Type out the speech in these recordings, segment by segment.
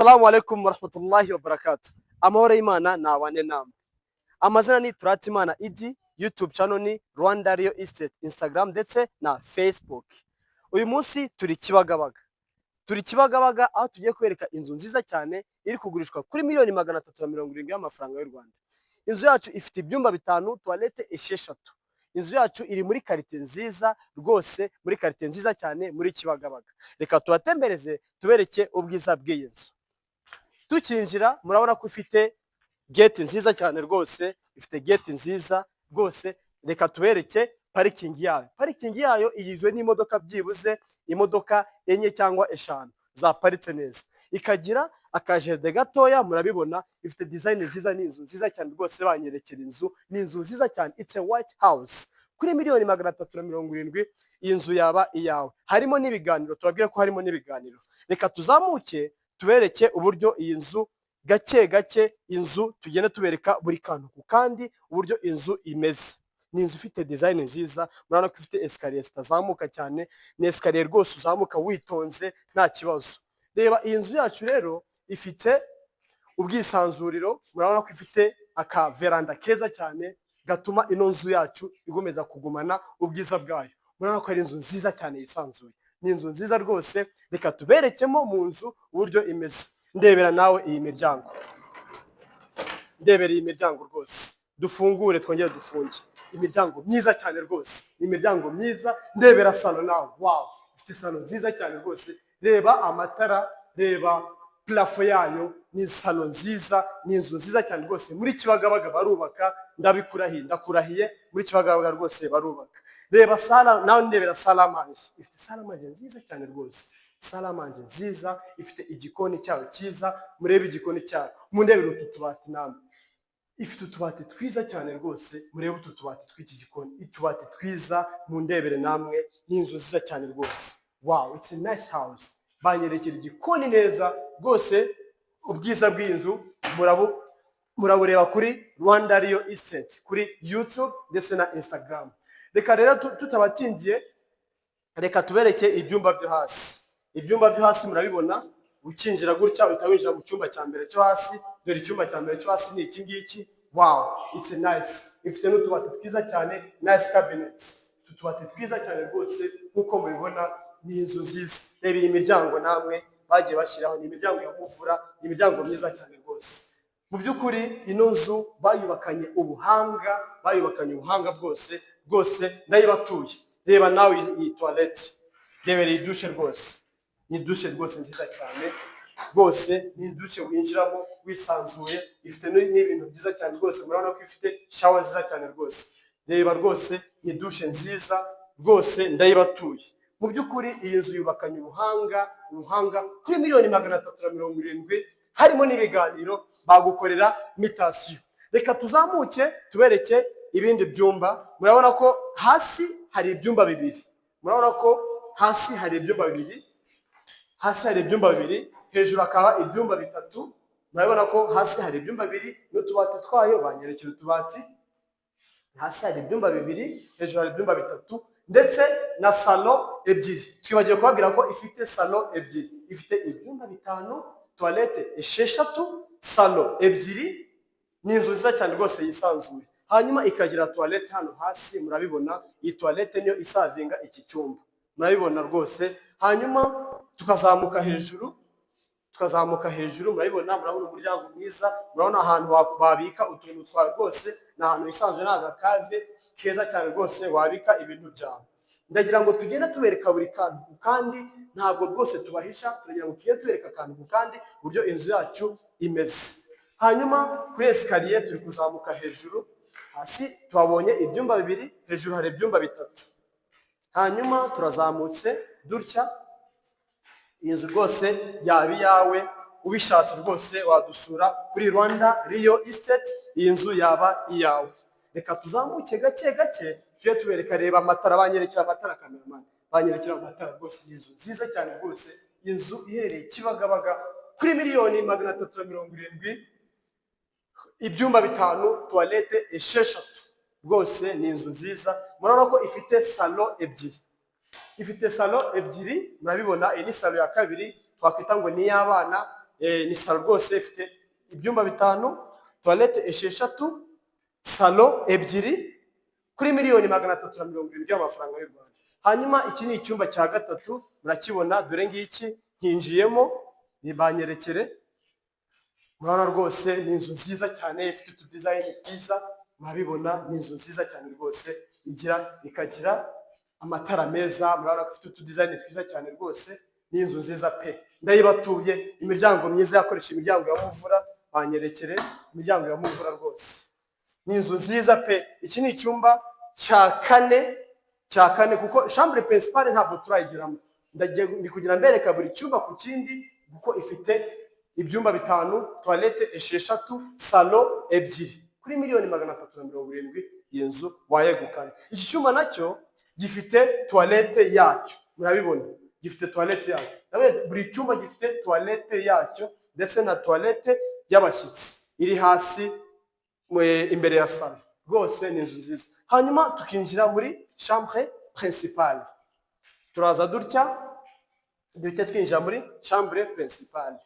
Assalamu alaikum warahmatullahi wabarakatuh. Amahoro y'Imana nabane namwe. Amazina ni Turatimana Idi, YouTube channel ni Rwanda Real Estate, Instagram ndetse na Facebook. Uyu munsi turi Kibagabaga. Turi Kibagabaga aho tugiye kwereka inzu nziza cyane iri kugurishwa kuri miliyoni 370 y'amafaranga y'u Rwanda. Inzu yacu ifite ibyumba bitanu, toilette esheshatu. Inzu yacu iri muri karite nziza rwose, muri karite nziza cyane muri Kibagabaga. Reka tubatembereze tubereke ubwiza bw'iyi nzu. Tukinjira murabona ko ifite gate nziza cyane rwose, ifite gate nziza rwose. Reka tubereke parking yayo. Parking yayo igizwe n'imodoka byibuze imodoka enye cyangwa eshanu zaparitse neza. Ikagira akajerde gatoya, murabibona ifite design nziza, n'inzu nziza cyane rwose. Banyerekera inzu, n'inzu nziza cyane, it's a white house. Kuri miliyoni 370 iyi nzu yaba iyawe. Harimo n'ibiganiro, tubabwire ko harimo n'ibiganiro. Reka tuzamuke tubereke uburyo iyi nzu gake gake inzu tugenda tubereka buri kantu kandi uburyo inzu imeze. Ni inzu ifite design nziza, murabona ko ifite escalier zitazamuka cyane, ni escalier rwose uzamuka witonze nta kibazo. Reba iyi nzu yacu rero ifite ubwisanzuriro, murabona ko ifite aka veranda keza cyane gatuma ino nzu yacu igomeza kugumana ubwiza bwayo. Murabona ko ari inzu nziza cyane yisanzuye, ni inzu nziza rwose. Reka tuberekemo mu nzu uburyo imeze. Ndebera nawe iyi miryango, ndebera iyi miryango rwose. Dufungure twongere dufunge. Imiryango myiza cyane rwose, imiryango myiza. Ndebera salo nawe, wow, ifite salo nziza cyane rwose. Reba amatara, reba plafo yayo, ni salo nziza, ni inzu nziza cyane rwose. Muri Kibagabaga barubaka, ndakurahiye muri Kibagabaga rwose barubaka. Reba sala nawe, ndebera salamanje, ifite salamanje nziza cyane rwose. Salamanje nziza, ifite igikoni cyayo cyiza. Murebe igikoni cyayo, mundebere utu tubati namwe, ifite utubati twiza cyane rwose. Murebe utu tubati tw'iki gikoni, itubati twiza, mundebere namwe. Ni inzu nziza cyane rwose. Wow, it's a nice house. Banyerekera igikoni neza rwose. Ubwiza bw'inzu murabureba kuri Rwanda Real Estate kuri YouTube ndetse na Instagram. Reka rero tutabatindiye, reka tubereke ibyumba byo hasi. Ibyumba byo hasi murabibona, ukinjira gutya utawinjira mu cyumba cya mbere cyo hasi. Dore icyumba cya mbere cyo hasi ni iki ngiki. Wow, it's nice. Ifite n'utubati twiza cyane, nice cabinets. Utubati twiza cyane rwose nkuko mubibona. Ni inzu nziza. Reba iyi miryango namwe bagiye bashyiraho, ni imiryango yo kuvura, ni imiryango myiza cyane rwose. Mu by'ukuri ino nzu bayubakanye ubuhanga bwose rwose, ndayibatuye. Reba nawe iyi toilette, rebera iyi dushe rwose, ni dushe rwose nziza cyane rwose. Ni dushe winjiramo wisanzuye, ifite n'ibintu byiza cyane rwose. Murabona ko ifite shower nziza cyane rwose. Reba rwose, ni dushe nziza rwose, ndayibatuye. Mu by'ukuri iyi nzu yubakanye ubuhanga kuri miliyoni 370. Harimo n'ibiganiro, bagukorera mitasiyo. Reka tuzamuke tubereke ibindi byumba. Murabona ko hasi hari ibyumba bibiri, murabona ko hasi hari ibyumba bibiri, hejuru hakaba ibyumba bitatu. Murabona ko hasi hari ibyumba bibiri n'utubati twayo, banyerekera utubati. Hasi hari ibyumba bibiri, hejuru hari ibyumba bitatu ndetse na salo ebyiri. Twibagiye kubabwira ko ifite salo ebyiri, ifite ibyumba bitanu, toilette esheshatu, salo ebyiri. Ni inzu nziza cyane rwose yisanzuye. Hanyuma ikagira toilette hano hasi, murabibona. Iyi toilette niyo isavinga iki cyumba, murabibona rwose. Hanyuma tukazamuka hejuru, murabibona umuryango mwiza. Murabona ahantu wabika utuntu twawe rwose, ni ahantu hisanzuye, ni agakave keza cyane rwose wabika ibintu byawe. Ndagira ngo tugenda tubereka buri kantu kandi, ntabwo rwose tubahisha, turagira ngo tugende tubereka akantu kandi uburyo inzu yacu imeze. Hanyuma kuri escalier turi kuzamuka hejuru, hasi tuhabonye ibyumba bibiri, hejuru hari ibyumba bitatu. Hanyuma turazamutse dutya. Iyi nzu rwose yaba iyawe, ubishatse rwose wadusura kuri Rwanda Real Estate, iyi nzu yaba iyawe. Reka tuzamuke gake gake tujye tubereka. Reba amatara, banyerekera amatara, cameraman banyerekera amatara rwose. Ni inzu nziza cyane rwose, inzu iherereye Kibagabaga kuri miliyoni 370, ibyumba bitanu, toilette esheshatu rwose. Ni inzu nziza. Murabona ko ifite salo ebyiri, murabibona. Iyi ni salo ya kabiri, twakwita ngo ni y'abana. ni salo rwose ifite ibyumba 5, toilette esheshatu, salo ebyiri kuri miliyoni 370 y'amafaranga y'u Rwanda. Hanyuma iki ni icyumba cya gatatu, murakibona dore ngiki nkinjiyemo, ni banyerekere. Murabona rwose ni inzu nziza cyane ifite utu design twiza, murabibona ni inzu nziza cyane rwose, ikagira amatara meza, murabona ko ifite utu design twiza cyane rwose, ni inzu nziza pe. Ndayibatuye, imiryango myiza, yakoresha imiryango ya muvura, banyerekere imiryango ya muvura rwose. Ni inzu nziza pe. Iki ni icyumba cya kane kuko chambre principale ntabwo turayigiramo. Ndi kugira mbereka buri cyumba ku kindi kuko ifite ibyumba 5, toilette esheshatu, salo ebyiri kuri miliyoni 370 iyi nzu wayegukana. Iki cyumba nacyo gifite toilette yacyo, murabibona gifite toilette yacyo. Buri cyumba gifite toilette yacyo ndetse na toilette y'abashyitsi iri hasi imbere ya salo. Rwose ni inzu nziza. Hanyuma tukinjira muri chambre principale. Turaza dutya duhita twinjira muri chambre principale.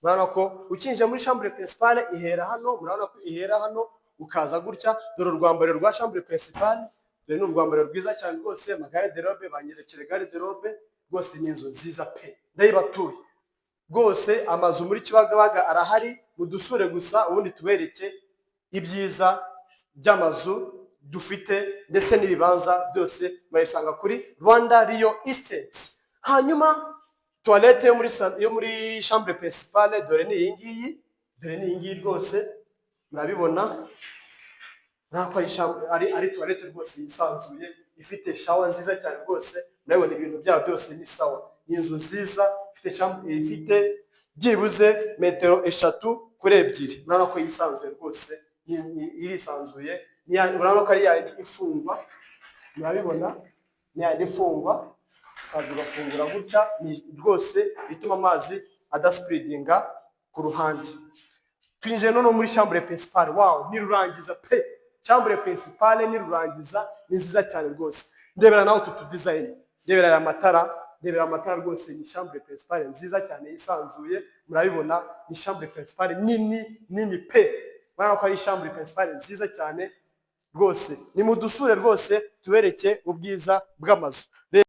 Murabona ko ukinjira muri chambre principale ihera hano, murabona ko ihera hano ukaza gutya. Dore urwambariro rwa chambre principale, dore ni urwambariro rwiza cyane rwose, magare de robe, banyerekere gare de robe. Rwose ni inzu nziza pe, ndayibatuye rwose. Amazu muri Kibagabaga arahari, mudusure gusa ubundi tubereke ibyiza by'amazu dufite ndetse n'ibibanza byose murabisanga kuri Rwanda Real Estate. Hanyuma toilette yo muri chambre principale dore ni iyi ngiyi rwose, murabibona nako ari toilette rwose yisanzuye, ifite shower nziza cyane rwose. Murabibona ibintu byabo byose ni sawa, ni inzu nziza ifite byibuze metero 3 kuri 2. Murabona ko yisanzuye rwose, irisanzuye. Murabona ko ari yandi ifungwa, murabibona ni yandi ifungwa, kazi gafungura gutya, ni rwose bituma amazi adaspreadinga ku ruhande. Twinjiye none muri chambre principale. Wow, ni rurangiza pe. Chambre principale ni rurangiza, ni nziza cyane rwose. Ndebera naho tutu design, ndebera ya matara rwose. Ni chambre principale nziza cyane yisanzuye, murabibona ni chambre principale nini pe. Murabona ko ari chambre principale nziza cyane rwose. Ni mudusure rwose tubereke ubwiza bw'amazu.